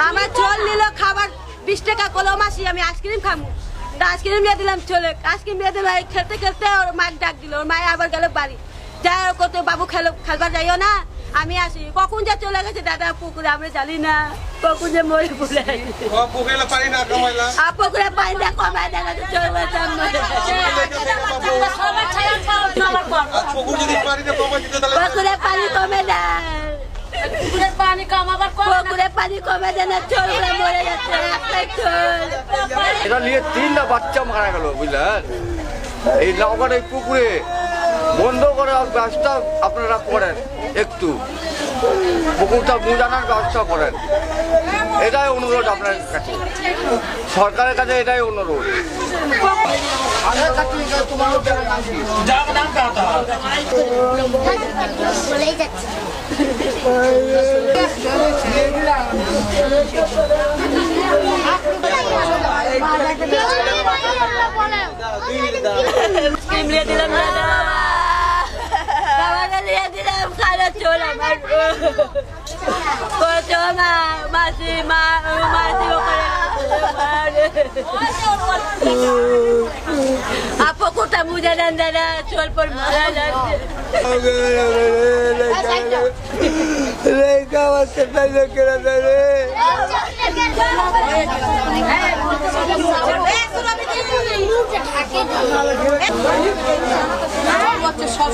আমার চল নিল খাবার 20 টাকা কলো মাসি আমি আইসক্রিম খাবো আইসক্রিম নিয়ে দিলাম চলে আইসক্রিম নিয়ে দিলাম খেলতে খেলতে ওর মায়ের ডাক দিল ওর মায়ে আবার গেল বাড়ি যা কত বাবু খেলবার যাইও না আমি আসি কখন যা চলে গেছে দাদা পুকুরে আমরা জানি না কখন যে মরে পড়ে পুকুরে পানি না কমায় দেখা চলে পুকুরে পানি কমে না পুকুরে পানি কমে না চলবে মরে যাচ্ছে এটা নিয়ে 3টা বাচ্চা মারা গেল বুঝলেন এই নওগাঁর এই পুকুরে বন্ধ করার ব্যবস্থা আপনারা করেন একটু পুকুরটা বুঝানোর ব্যবস্থা করেন এটাই অনুরোধ আপনার কাছে সরকারের কাছে এটাই অনুরোধ Apa ko tamu jalan dadah jual permainan. Mereka masih tanya kira tadi. সব